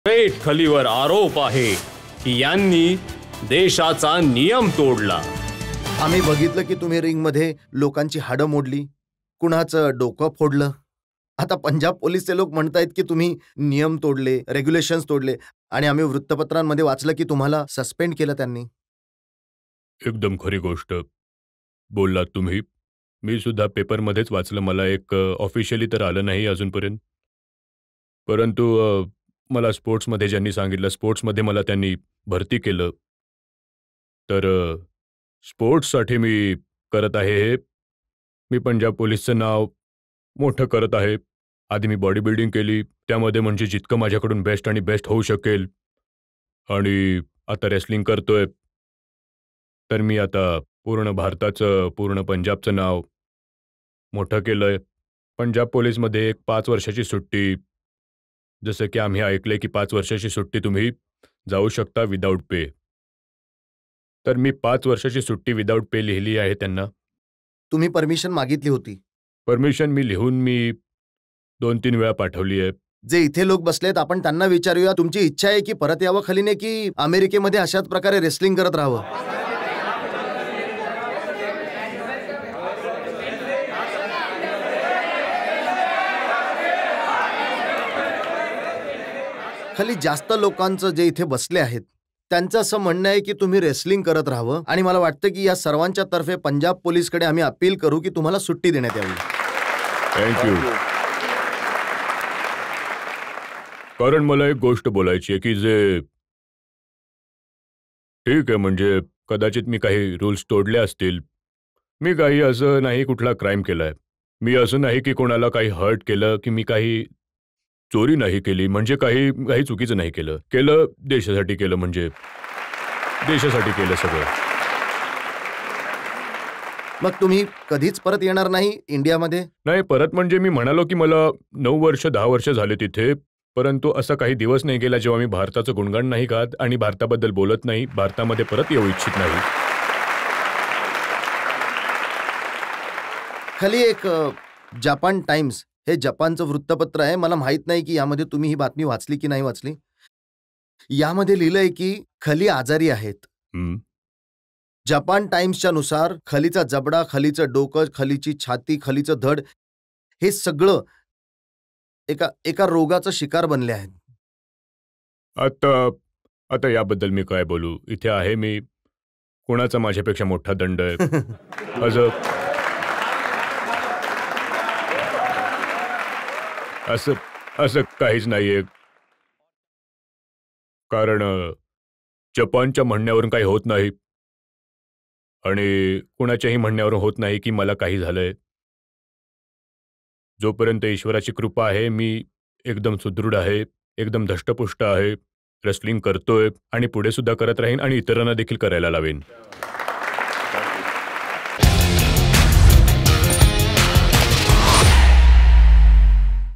Great खलीवर आरोप आहे की यांनी देशाचा नियम तोडला। आम्ही बघितलं की तुम्ही रिंगमध्ये लोकांची हाडं मोडली, कुणाचं डोकं फोडलं। आता पंजाब पोलीसचे लोक म्हणतायत की तुम्ही नियम तोडले, रेग्युलेशन्स तोडले, आणि आम्ही वृत्तपत्रांमध्ये वाचलं की तुम्हाला सस्पेंड केलं त्यांनी। एकदम खरी गोष्ट बोललात तुम्ही। मी सुद्धा पेपरमध्येच वाचलं, मला एक ऑफिशियली तर आलं नाही अजूनपर्यंत, परंतु मला स्पोर्ट्समध्ये ज्यांनी सांगितलं, स्पोर्ट्समध्ये मला त्यांनी भरती केलं, तर स्पोर्ट्ससाठी मी करत आहे हे। मी पंजाब पोलीसचं नाव मोठं करत आहे। आधी मी बॉडी बिल्डिंग केली, त्यामध्ये म्हणजे जितकं माझ्याकडून बेस्ट आणि बेस्ट होऊ शकेल, आणि आता रेसलिंग करतोय, तर मी आता पूर्ण भारताचं, पूर्ण पंजाबचं नाव मोठं केलंय। पंजाब पोलीसमध्ये एक 5 वर्षाची सुट्टी, जसं की आम्ही ऐकलंय की 5 वर्षाची सुट्टी तुम्ही जाऊ शकता विदाऊट पे, तर मी 5 वर्षाची सुट्टी विदाऊट पे लिहिली आहे त्यांना। तुम्ही परमिशन मागितली होती? परमिशन मी लिहून 2-3 वेळा पाठवली आहे। जे इथे लोक बसलेत, आपण त्यांना विचारूया, तुमची इच्छा आहे की परत यावं खलीने, की अमेरिकेमध्ये अशाच प्रकारे रेसलिंग करत राहावं? खाली जास्त लोकांचं जे इथे बसले आहेत त्यांचं असं म्हणणं आहे की तुम्ही रेसलिंग करत राहावं, आणि मला वाटतं की या सर्वांच्या तर्फे पंजाब पोलीसकडे आम्ही अपील करू की तुम्हाला सुट्टी देण्यात यावी। थँक्यू। कारण मला एक गोष्ट बोलायची आहे की जे ठीक आहे, म्हणजे कदाचित मी काही रूल्स तोडले असतील, मी काही असं नाही कुठला क्राईम केलाय, मी असं नाही की कोणाला काही हर्ट केलं, की मी काही चोरी नाही केली, म्हणजे काही चुकीचं नाही केलं, देशासाठी केलं, म्हणजे देशासाठी केलं सगळं। मग तुम्ही कधीच परत येणार नाही इंडियामध्ये? नाही, परत म्हणजे मी म्हणालो की मला 9 वर्ष 10 वर्ष झाले तिथे, परंतु असा काही दिवस नाही गेला जेव्हा मी भारताचं गुणगान नाही गात आणि भारताबद्दल बोलत नाही, भारतामध्ये परत येऊ इच्छित नाही। खाली एक जापान टाइम्स हे जपानचं वृत्तपत्र आहे, मला माहित नाही की यामध्ये तुम्ही ही बातमी वाचली की नाही वाचली। यामध्ये लिहिलंय की खली आजारी आहेत। जपान टाइम्सच्या नुसार खलीचा जबडा, खलीचं डोकं, खलीची छाती, खलीचं धड हे सगळं एका रोगाचं शिकार बनले आहेत। आता याबद्दल मी काय बोलू? इथे आहे मी, कोणाचा माझ्यापेक्षा मोठा दंड आहे? असं काहीच नाहीये, कारण जपानच्या म्हणण्यावरून काही होत नाही आणि कुणाच्याही म्हणण्यावरून होत नाही की मला काही झालंय। जोपर्यंत ईश्वराची कृपा आहे, मी एकदम सुदृढ आहे, एकदम धष्टपुष्ट आहे, रेसलिंग करतोय आणि पुढे सुद्धा करत राहीन आणि इतरांना देखील करायला लावेन।